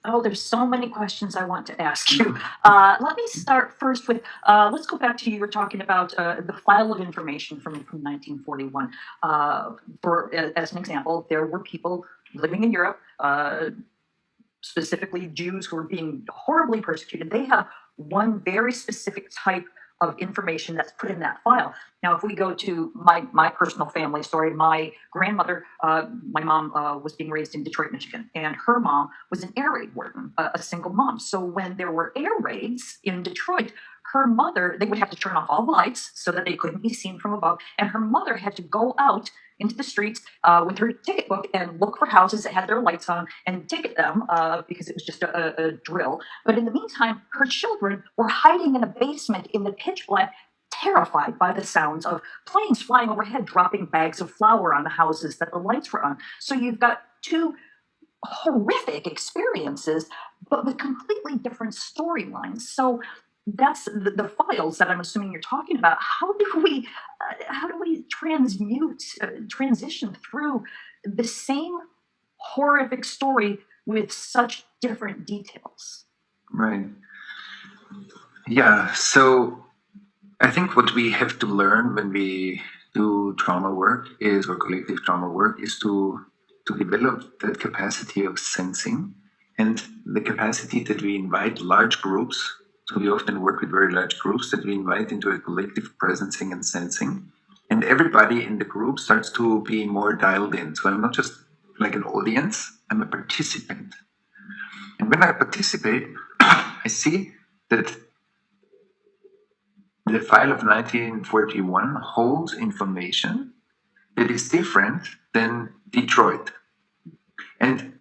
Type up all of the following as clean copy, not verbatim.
Oh, there's so many questions I want to ask you. Let me start first with, let's go back to you were talking about the file of information from 1941. As an example, there were people living in Europe, specifically Jews who were being horribly persecuted. They have one very specific type of information that's put in that file. Now, if we go to my personal family story, my grandmother, my mom was being raised in Detroit, Michigan, and her mom was an air raid warden, a single mom. So when there were air raids in Detroit, her mother, they would have to turn off all the lights so that they couldn't be seen from above. And her mother had to go out into the streets with her ticket book and look for houses that had their lights on and ticket them because it was just a drill. But in the meantime, her children were hiding in a basement in the pitch black, terrified by the sounds of planes flying overhead, dropping bags of flour on the houses that the lights were on. So you've got two horrific experiences, but with completely different storylines. So that's the files that I'm assuming you're talking about. How do we transition through the same horrific story with such different details? Right. Yeah. So I think what we have to learn when we do trauma work or collective trauma work is to develop that capacity of sensing and the capacity that we invite large groups. So we often work with very large groups that we invite into a collective presencing and sensing. And everybody in the group starts to be more dialed in. So I'm not just like an audience, I'm a participant. And when I participate, I see that the file of 1941 holds information that is different than Detroit.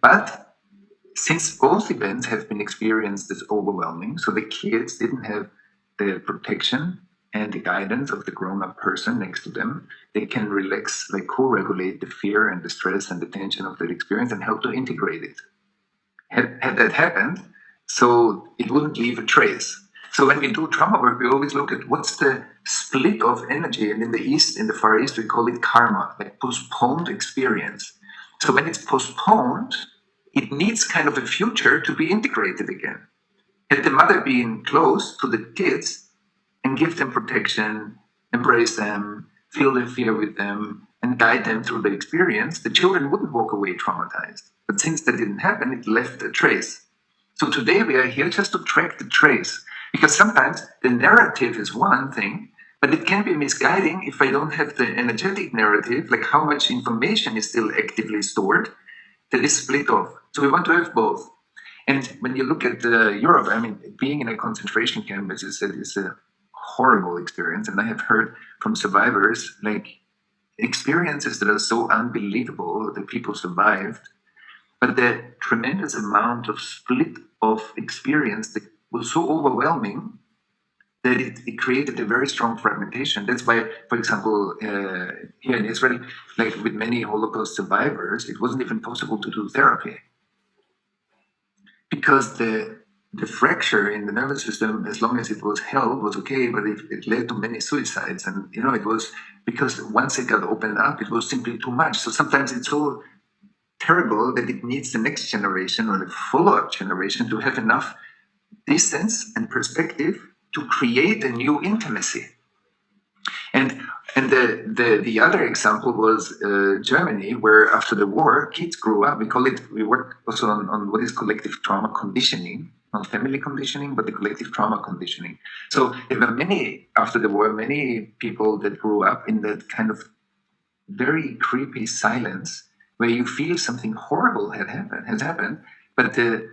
But since both events have been experienced as overwhelming, so the kids didn't have the protection and the guidance of the grown-up person next to them, they can relax, like co-regulate the fear and the stress and the tension of that experience and help to integrate it. Had that happened, so it wouldn't leave a trace. So when we do trauma work, we always look at what's the split of energy. And in the Far East, we call it karma, like postponed experience. So when it's postponed, it needs kind of a future to be integrated again. Had the mother been close to the kids and give them protection, embrace them, feel the fear with them, and guide them through the experience, the children wouldn't walk away traumatized. But since that didn't happen, it left a trace. So today we are here just to track the trace. Because sometimes the narrative is one thing, but it can be misguiding if I don't have the energetic narrative, like how much information is still actively stored, that is split off. So we want to have both. And when you look at Europe, I mean, being in a concentration camp, as you said, is a horrible experience. And I have heard from survivors, like experiences that are so unbelievable that people survived, but the tremendous amount of split of experience that was so overwhelming that it created a very strong fragmentation. That's why, for example, here in Israel, like with many Holocaust survivors, it wasn't even possible to do therapy because the fracture in the nervous system, as long as it was held, was okay, but it led to many suicides. And, it was because once it got opened up, it was simply too much. So sometimes it's so terrible that it needs the next generation or the follow-up generation to have enough distance and perspective to create a new intimacy. And the other example was Germany, where after the war, kids grew up. We work also on what is collective trauma conditioning, not family conditioning, but the collective trauma conditioning. So there were after the war, many people that grew up in that kind of very creepy silence where you feel something horrible has happened, but the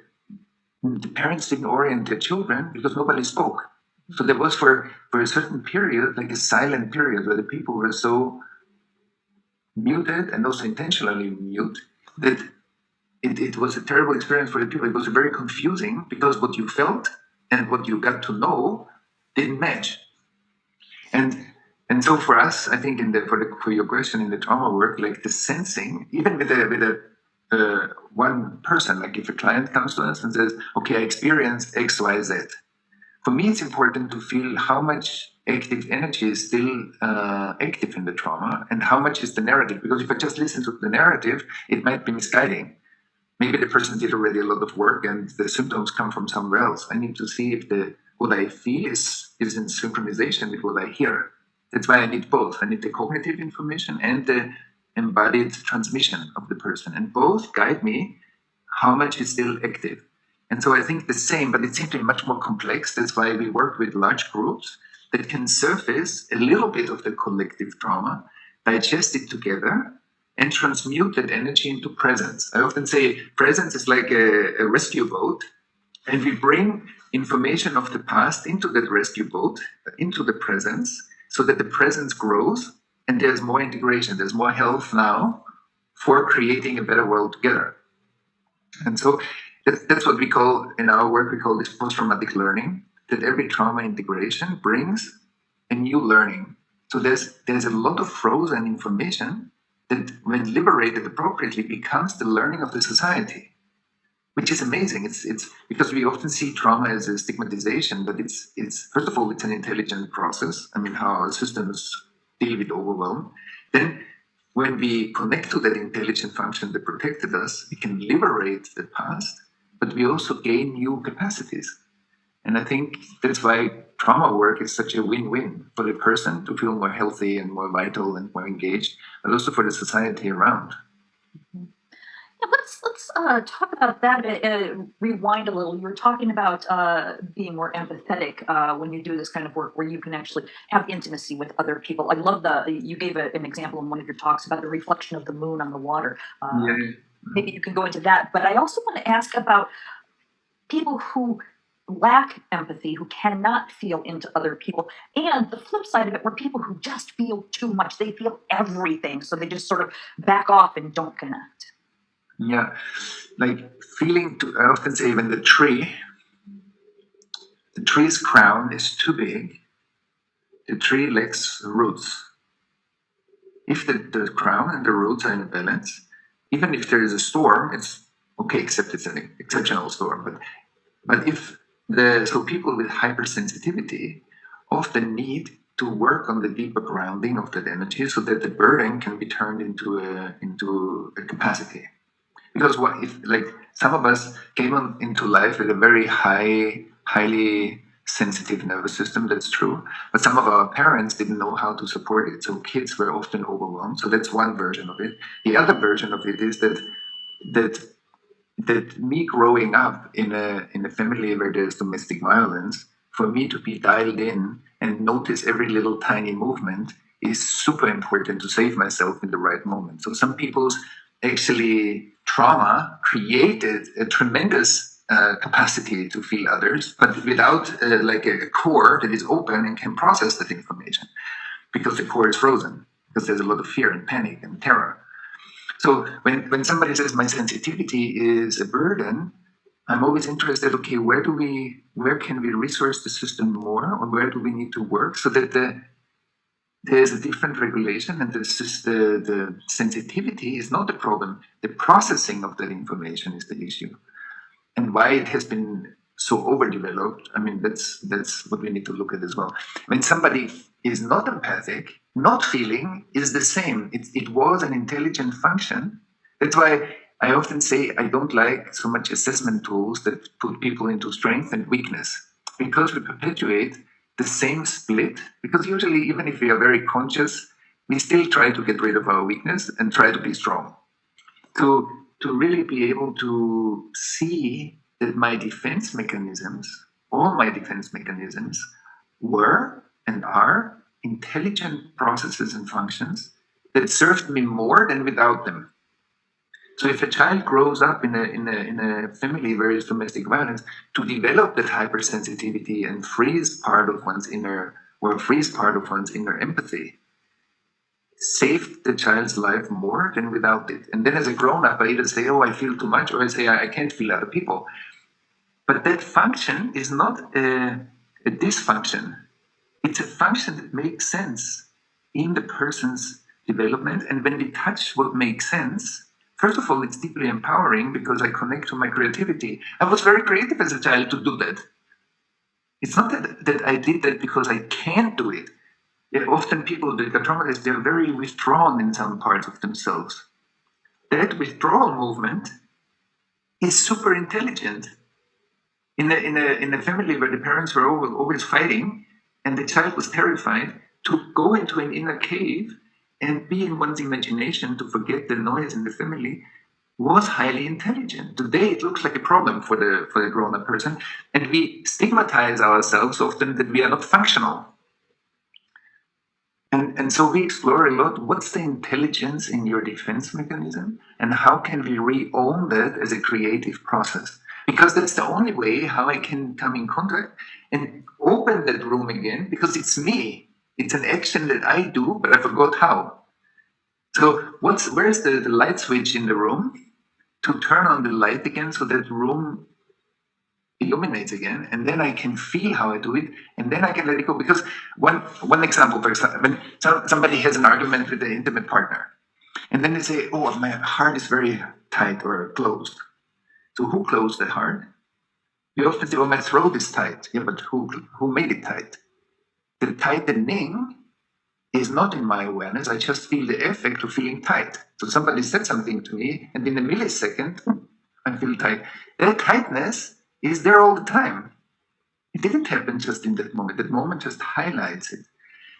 parents didn't orient their children because nobody spoke. So there was for a certain period, like a silent period where the people were so muted and also intentionally mute that it was a terrible experience for the people. It was very confusing because what you felt and what you got to know didn't match. And so for us, I think for your question in the trauma work, like the sensing, even with one person, like if a client comes to us and says, okay, I experienced X, Y, Z. For me, it's important to feel how much active energy is still active in the trauma and how much is the narrative. Because if I just listen to the narrative, it might be misguiding. maybe the person did already a lot of work and the symptoms come from somewhere else. I need to see if what I feel is in synchronization with what I hear. That's why I need both. I need the cognitive information and the embodied transmission of the person. And both guide me how much is still active. And so I think the same, but it's simply much more complex. That's why we work with large groups that can surface a little bit of the collective trauma, digest it together, and transmute that energy into presence. I often say presence is like a rescue boat, and we bring information of the past into that rescue boat, into the presence, so that the presence grows and there's more integration, there's more health now for creating a better world together. And so that's what we call, in our work, we call this post-traumatic learning, that every trauma integration brings a new learning. So there's a lot of frozen information that, when liberated appropriately, becomes the learning of the society, which is amazing. It's because we often see trauma as a stigmatization, but it's first of all, it's an intelligent process. I mean, how our systems deal with overwhelm. Then, when we connect to that intelligent function that protected us, we can liberate the past, but we also gain new capacities. And I think that's why trauma work is such a win-win for the person to feel more healthy and more vital and more engaged, but also for the society around. Yeah, let's talk about that a bit. Rewind a little. You were talking about being more empathetic when you do this kind of work, where you can actually have intimacy with other people. I love you gave an example in one of your talks about the reflection of the moon on the water. Yeah. Maybe you can go into that. But I also want to ask about people who lack empathy, who cannot feel into other people, and the flip side of it, where people who just feel too much, they feel everything, so they just sort of back off and don't connect. Yeah, like I often say when the tree's crown is too big, the tree lacks roots. If the crown and the roots are in balance, even if there is a storm, it's okay, except it's an exceptional storm. But so people with hypersensitivity often need to work on the deeper grounding of that energy so that the burden can be turned into a capacity. Because what if, like, some of us came into life with a very highly sensitive nervous system, that's true, but some of our parents didn't know how to support it, so kids were often overwhelmed. So that's one version of it. The other version of it is that me growing up in a family where there's domestic violence, for me to be dialed in and notice every little tiny movement is super important to save myself in the right moment. So some people's actually trauma created a tremendous capacity to feel others, but without like a core that is open and can process that information, because the core is frozen, because there's a lot of fear and panic and terror. So when somebody says my sensitivity is a burden, I'm always interested, okay, where can we resource the system more, or where do we need to work so that there's a different regulation, and the sensitivity is not the problem. The processing of that information is the issue. And why it has been so overdeveloped, I mean, that's what we need to look at as well. When somebody is not empathic, not feeling is the same. It was an intelligent function. That's why I often say I don't like so much assessment tools that put people into strength and weakness, because we perpetuate the same split. Because usually, even if we are very conscious, we still try to get rid of our weakness and try to be strong. To really be able to see that all my defense mechanisms were and are intelligent processes and functions that served me more than without them. So if a child grows up in a family where there's domestic violence, to develop that hypersensitivity and freeze part of one's inner empathy saved the child's life more than without it. And then as a grown-up, I either say, oh, I feel too much, or I say, I can't feel other people. But that function is not a dysfunction. It's a function that makes sense in the person's development. And when we touch what makes sense, first of all, it's deeply empowering because I connect to my creativity. I was very creative as a child to do that. It's not that I did that because I can't do it. Often people that are traumatized, they're very withdrawn in some parts of themselves. That withdrawal movement is super intelligent. In a family where the parents were always fighting and the child was terrified, to go into an inner cave and be in one's imagination to forget the noise in the family was highly intelligent. Today it looks like a problem for the grown-up person, and we stigmatize ourselves often that we are not functional. And so we explore a lot what's the intelligence in your defense mechanism and how can we re-own that as a creative process? Because that's the only way how I can come in contact and open that room again, because it's me. It's an action that I do, but I forgot how. So where's the light switch in the room to turn on the light again so that room illuminates again, and then I can feel how I do it, and then I can let it go. Because one example, for example, when somebody has an argument with an intimate partner, and then they say, "Oh, my heart is very tight or closed." So who closed the heart? We often say, "Oh, my throat is tight." Yeah, but who made it tight? The tightening is not in my awareness. I just feel the effect of feeling tight. So somebody said something to me, and in a millisecond, I feel tight. That tightness is there all the time. It didn't happen just in that moment. That moment just highlights it.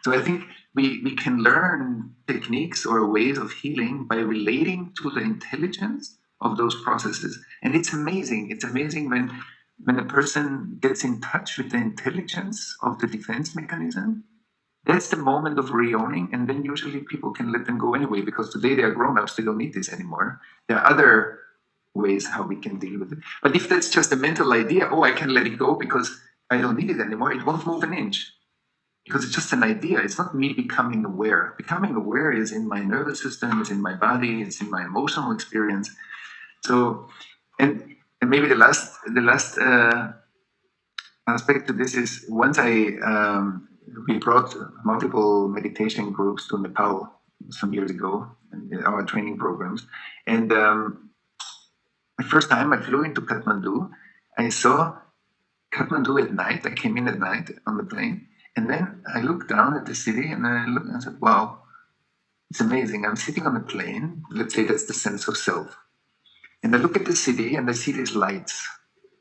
So I think we can learn techniques or ways of healing by relating to the intelligence of those processes. And it's amazing. It's amazing when a person gets in touch with the intelligence of the defense mechanism. That's the moment of reowning, and then usually people can let them go anyway, because today they are grown-ups, they don't need this anymore. There are other ways how we can deal with it. But if that's just a mental idea, oh, I can let it go because I don't need it anymore, it won't move an inch. Because it's just an idea. It's not me becoming aware. Becoming aware is in my nervous system, it's in my body, it's in my emotional experience. So, and maybe the last aspect to this is once we brought multiple meditation groups to Nepal some years ago in our training programs, and the first time I flew into Kathmandu, I saw Kathmandu at night. I came in at night on the plane, and then I looked down at the city and I looked and I said, wow, it's amazing. I'm sitting on a plane. Let's say that's the sense of self. And I look at the city and I see these lights,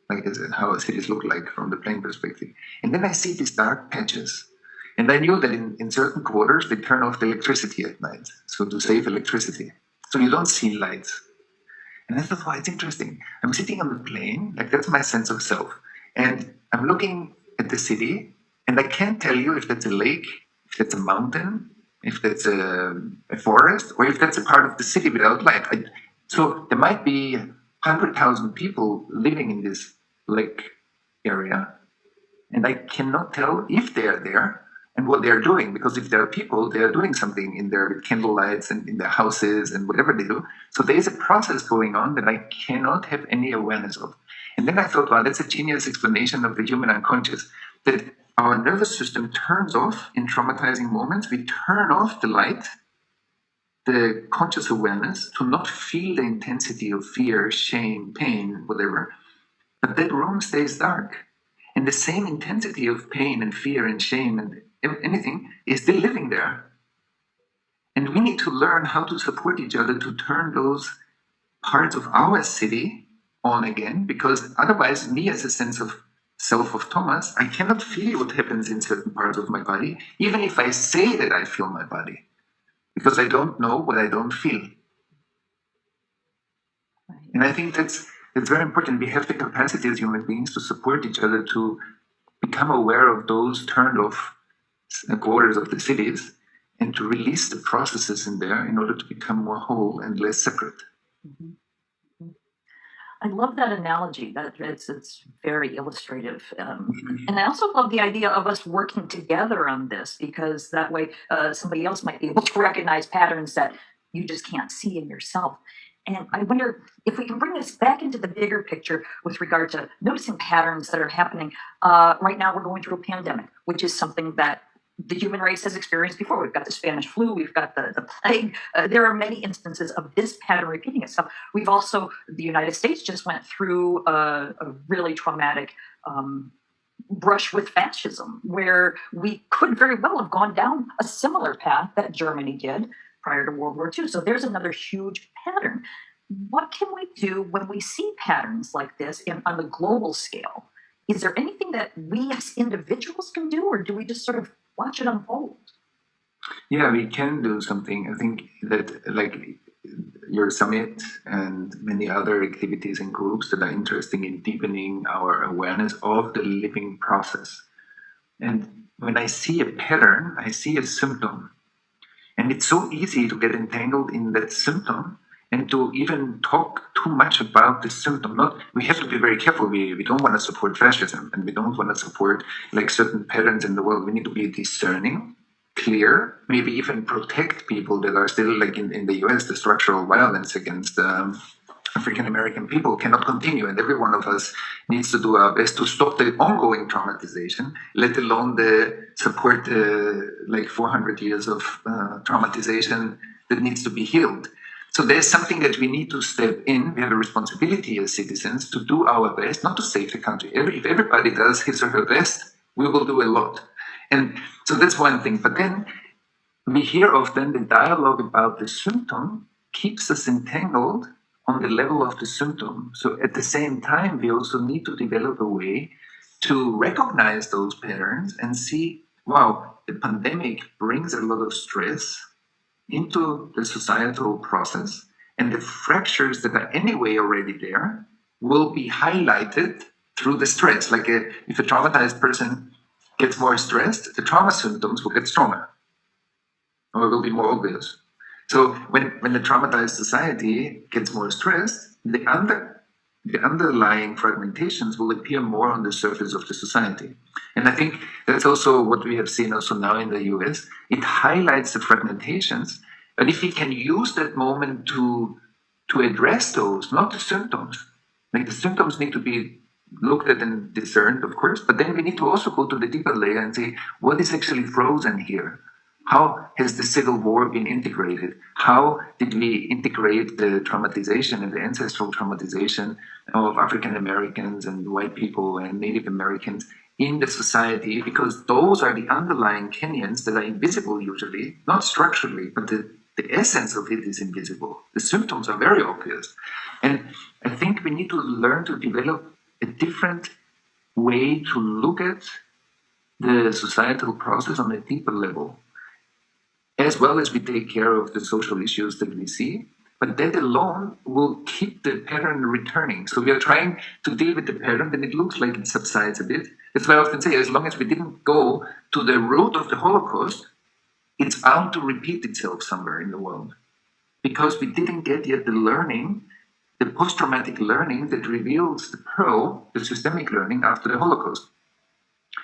like how cities look like from the plane perspective. And then I see these dark patches. And I knew that in certain quarters, they turn off the electricity at night, so to save electricity. So you don't see lights. And I thought, wow, it's interesting. I'm sitting on the plane, like that's my sense of self. And I'm looking at the city, and I can't tell you if that's a lake, if that's a mountain, if that's a forest, or if that's a part of the city without light. So there might be 100,000 people living in this lake area, and I cannot tell if they are there and what they are doing, because if there are people, they are doing something in their candle lights and in their houses and whatever they do. So there is a process going on that I cannot have any awareness of. And then I thought, wow, that's a genius explanation of the human unconscious, that our nervous system turns off in traumatizing moments. We turn off the light, the conscious awareness, to not feel the intensity of fear, shame, pain, whatever. But that room stays dark. And the same intensity of pain and fear and shame and anything is still living there. And we need to learn how to support each other to turn those parts of our city on again, because otherwise, me as a sense of self of Thomas, I cannot feel what happens in certain parts of my body, even if I say that I feel my body, because I don't know what I don't feel. And I think that's very important. We have the capacity as human beings to support each other to become aware of those turned off quarters of the cities and to release the processes in there in order to become more whole and less separate. Mhm. I love that analogy. That it's very illustrative, and I also love the idea of us working together on this, because that way somebody else might be able to recognize patterns that you just can't see in yourself. And I wonder if we can bring this back into the bigger picture with regard to noticing patterns that are happening. Right now, we're going through a pandemic, which is something that the human race has experienced before. We've got the Spanish flu, we've got the plague. There are many instances of this pattern repeating itself. We've also, the United States just went through a really traumatic brush with fascism, where we could very well have gone down a similar path that Germany did prior to World War II. So there's another huge pattern. what can we do when we see patterns like this on the global scale? Is there anything that we as individuals can do, or do we just sort of watch it unfold? Yeah, we can do something. I think that like your summit and many other activities and groups that are interested in deepening our awareness of the living process. And when I see a pattern, I see a symptom. And it's so easy to get entangled in that symptom and to even talk too much about the symptom. Not, we have to be very careful. We don't want to support fascism, and we don't want to support like certain patterns in the world. We need to be discerning, clear, maybe even protect people that are still like in the US, the structural violence against African American people cannot continue, and every one of us needs to do our best to stop the ongoing traumatization, let alone the support like 400 years of traumatization that needs to be healed. So there's something that we need to step in. We have a responsibility as citizens to do our best, not to save the country. If everybody does his or her best, we will do a lot. And so that's one thing. But then we hear often the dialogue about the symptom keeps us entangled on the level of the symptom. So at the same time, we also need to develop a way to recognize those patterns and see, wow, the pandemic brings a lot of stress into the societal process, and the fractures that are anyway already there will be highlighted through the stress. Like if a traumatized person gets more stressed, the trauma symptoms will get stronger or it will be more obvious. So when the traumatized society gets more stressed, the underlying fragmentations will appear more on the surface of the society. And I think that's also what we have seen also now in the US. It highlights the fragmentations, but if we can use that moment to address those, not the symptoms. Like the symptoms need to be looked at and discerned, of course, but then we need to also go to the deeper layer and say, what is actually frozen here? How has the Civil War been integrated? How did we integrate the traumatization and the ancestral traumatization of African Americans and white people and Native Americans in the society? Because those are the underlying Kenyans that are invisible usually, not structurally, but the essence of it is invisible. The symptoms are very obvious. And I think we need to learn to develop a different way to look at the societal process on a deeper level, as well as we take care of the social issues that we see. But that alone will keep the pattern returning. So we are trying to deal with the pattern, and it looks like it subsides a bit. That's why I often say, as long as we didn't go to the root of the Holocaust, it's bound to repeat itself somewhere in the world. Because we didn't get yet the learning, the post-traumatic learning that reveals the pearl, the systemic learning after the Holocaust.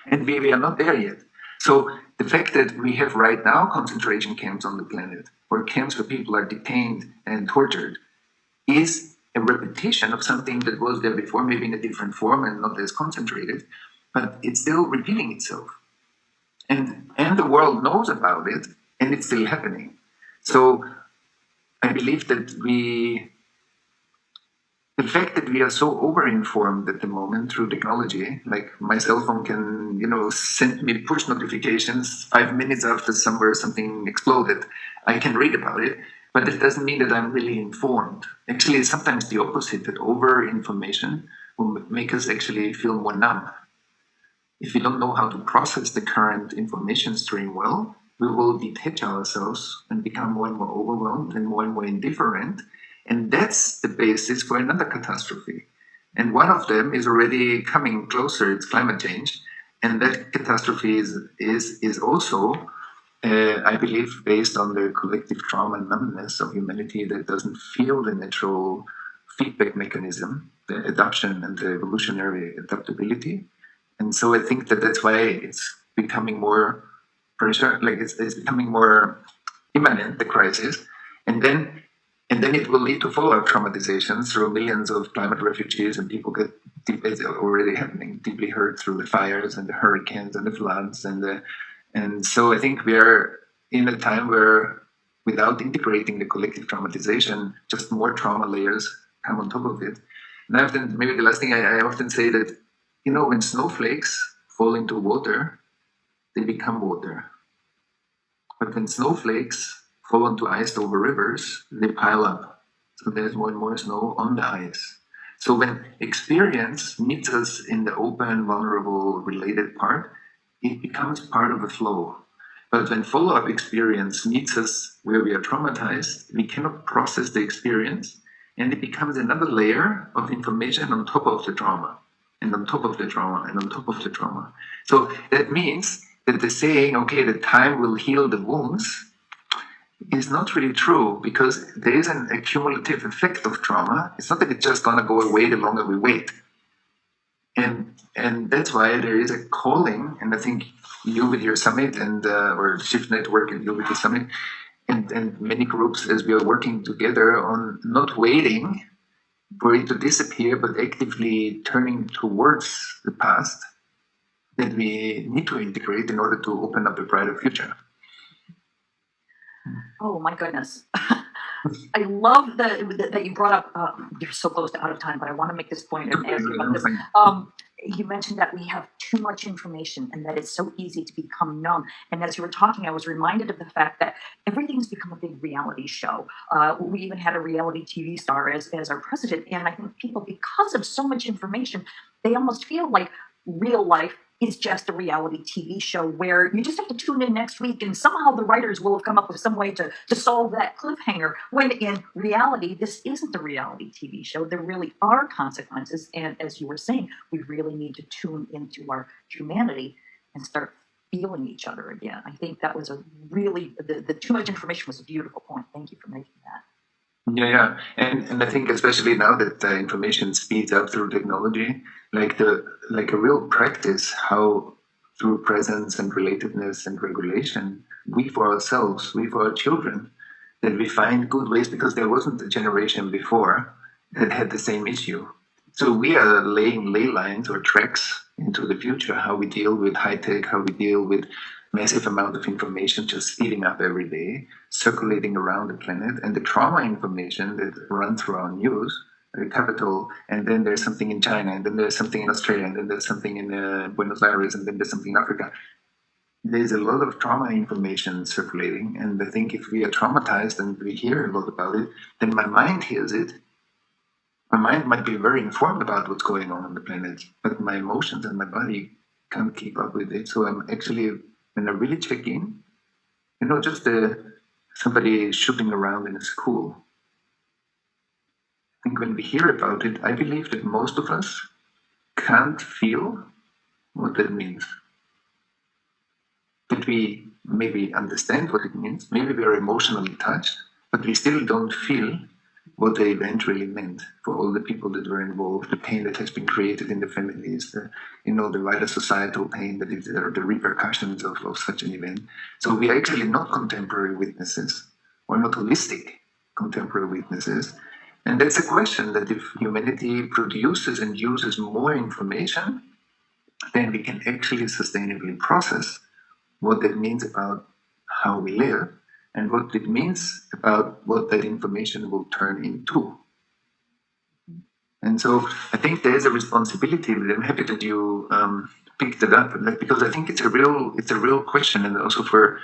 And we are not there yet. So the fact that we have right now concentration camps on the planet, or camps where people are detained and tortured, is a repetition of something that was there before, maybe in a different form and not as concentrated, but it's still repeating itself. And the world knows about it, and it's still happening. So I believe that the fact that we are so over-informed at the moment through technology, like my cell phone can, send me push notifications 5 minutes after something exploded. I can read about it, but it doesn't mean that I'm really informed. Actually, it's sometimes the opposite, that over-information will make us actually feel more numb. If we don't know how to process the current information stream well, we will detach ourselves and become more and more overwhelmed and more indifferent. And that's the basis for another catastrophe. And one of them is already coming closer, it's climate change. And that catastrophe is also, I believe, based on the collective trauma and numbness of humanity that doesn't feel the natural feedback mechanism, the adaptation and the evolutionary adaptability. And so I think that that's why it's becoming more pressure, like it's becoming more imminent, the crisis. And then it will lead to follow-up traumatizations through millions of climate refugees, and people get it's already happening, deeply hurt through the fires and the hurricanes and the floods. And so I think we are in a time where, without integrating the collective traumatization, just more trauma layers come on top of it. And maybe the last thing I often say that, when snowflakes fall into water, they become water. But when snowflakes fall onto ice over rivers, they pile up. So there's more and more snow on the ice. So when experience meets us in the open, vulnerable, related part, it becomes part of the flow. But when follow-up experience meets us where we are traumatized, we cannot process the experience, and it becomes another layer of information on top of the trauma, and on top of the trauma, and on top of the trauma. So that means that the saying, okay, the time will heal the wounds, is not really true, because there is an accumulative effect of trauma. It's not that it's just gonna go away the longer we wait. And that's why there is a calling, and I think you with your summit and or Shift Network and you with the summit and many groups, as we are working together on not waiting for it to disappear, but actively turning towards the past that we need to integrate in order to open up a brighter future. Oh my goodness. I love that you brought up, you're so close to out of time, but I want to make this point and ask you about this. You mentioned that we have too much information and that it's so easy to become numb. And as you were talking, I was reminded of the fact that everything's become a big reality show. We even had a reality TV star as our president. And I think people, because of so much information, they almost feel like real life is just a reality TV show where you just have to tune in next week and somehow the writers will have come up with some way to solve that cliffhanger. When in reality, this isn't a reality TV show. There really are consequences. And as you were saying, we really need to tune into our humanity and start feeling each other again. I think that was a really, the too much information was a beautiful point. Thank you for making that. Yeah. And I think especially now that information speeds up through technology, like a real practice how through presence and relatedness and regulation, we for ourselves, we for our children, that we find good ways, because there wasn't a generation before that had the same issue. So we are laying ley lines or tracks into the future, how we deal with high tech, how we deal with massive amount of information just speeding up every day, circulating around the planet, and the trauma information that runs through our news, the capital, and then there's something in China, and then there's something in Australia, and then there's something in Buenos Aires, and then there's something in Africa. There's a lot of trauma information circulating, and I think if we are traumatized and we hear a lot about it, then my mind hears it. My mind might be very informed about what's going on the planet, but my emotions and my body can't keep up with it. So I'm actually, when I really check in, just somebody shooting around in a school. I think when we hear about it, I believe that most of us can't feel what that means. That we maybe understand what it means, maybe we are emotionally touched, but we still don't feel what the event really meant for all the people that were involved, the pain that has been created in the families, the wider societal pain that is there, the repercussions of such an event. So we are actually not contemporary witnesses, or not holistic contemporary witnesses. And that's a question that if humanity produces and uses more information, then we can actually sustainably process what that means about how we live, and what it means about what that information will turn into. And so I think there is a responsibility. I'm happy that you picked it up, because I think it's a real question, and also for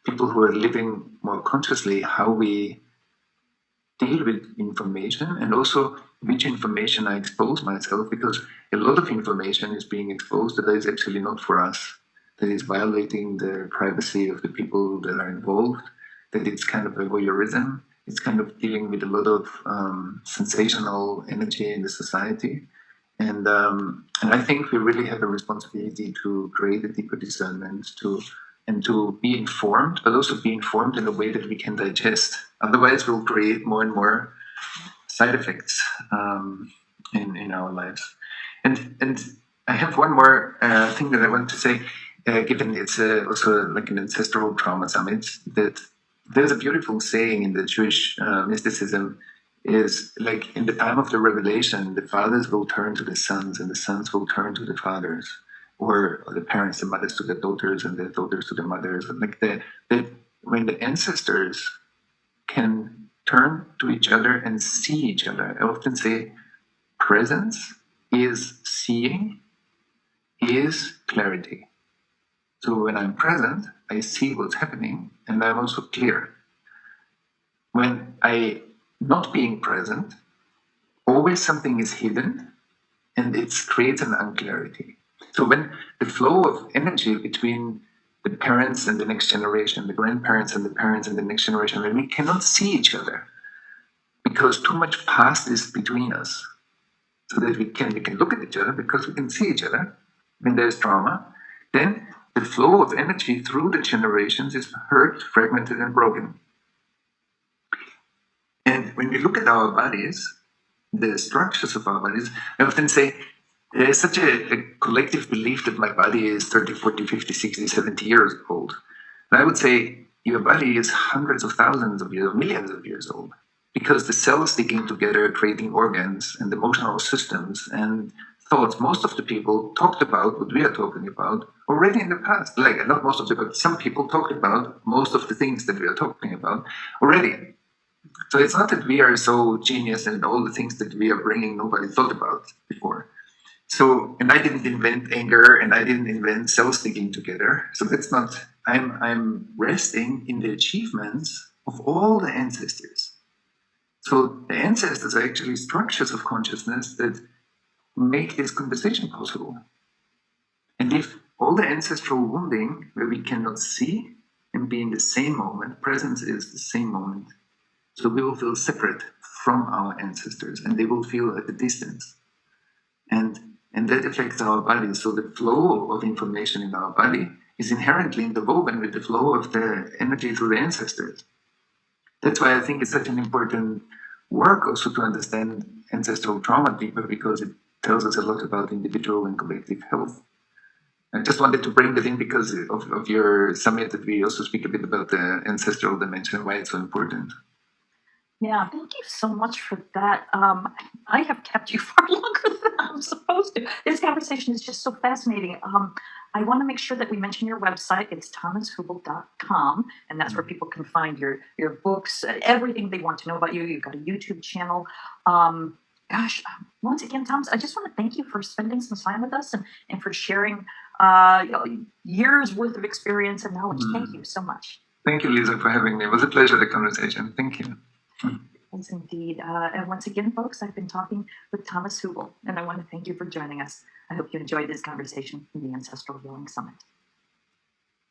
people who are living more consciously, how we deal with information, and also which information I expose myself, because a lot of information is being exposed that is actually not for us, that is violating the privacy of the people that are involved, that it's kind of a voyeurism, it's kind of dealing with a lot of sensational energy in the society. And I think we really have a responsibility to create a deeper discernment, and to be informed, but also be informed in a way that we can digest. Otherwise, we'll create more and more side effects in our lives. And I have one more thing that I want to say, given it's also like an ancestral trauma summit, that there's a beautiful saying in the Jewish mysticism, is like in the time of the revelation, the fathers will turn to the sons, and the sons will turn to the fathers, or the parents, the mothers to the daughters, and the daughters to the mothers. Like when the ancestors can turn to each other and see each other. I often say presence is seeing, is clarity. So when I'm present, I see what's happening, and I'm also clear. When I not being present, always something is hidden, and it creates an unclarity. So when the flow of energy between the parents and the next generation, the grandparents and the parents and the next generation, when we cannot see each other because too much past is between us, so that we can look at each other because we can see each other when there's trauma, then the flow of energy through the generations is hurt, fragmented, and broken. And when we look at our bodies, the structures of our bodies, I often say there's such a collective belief that my body is 30, 40, 50, 60, 70 years old. And I would say your body is hundreds of thousands of years, millions of years old, because the cells sticking together, creating organs and emotional systems and thoughts. Most of the people talked about what we are talking about already in the past. Like, not most of the, but some people talked about most of the things that we are talking about already. So it's not that we are so genius and all the things that we are bringing nobody thought about before. So, and I didn't invent anger, and I didn't invent cell sticking together. So that's not. I'm resting in the achievements of all the ancestors. So the ancestors are actually structures of consciousness that make this conversation possible. And if all the ancestral wounding, where we cannot see and be in the same moment, presence is the same moment. So we will feel separate from our ancestors, and they will feel at a distance. And that affects our body. So the flow of information in our body is inherently interwoven with the flow of the energy through the ancestors. That's why I think it's such an important work also to understand ancestral trauma deeper, because it tells us a lot about individual and collective health. I just wanted to bring that in because of your summit, that we also speak a bit about the ancestral dimension, why it's so important. Yeah, thank you so much for that. I have kept you far longer than I'm supposed to. This conversation is just so fascinating. I want to make sure that we mention your website. It's thomashubl.com, and that's where people can find your books, everything they want to know about you. You've got a YouTube channel. Once again, Thomas, I just want to thank you for spending some time with us and for sharing years worth of experience and knowledge. Thank you so much. Thank you, Lisa, for having me. It was a pleasure, the conversation. Thank you. Yes, indeed. And once again, folks, I've been talking with Thomas Hubl, and I want to thank you for joining us. I hope you enjoyed this conversation from the Ancestral Healing Summit.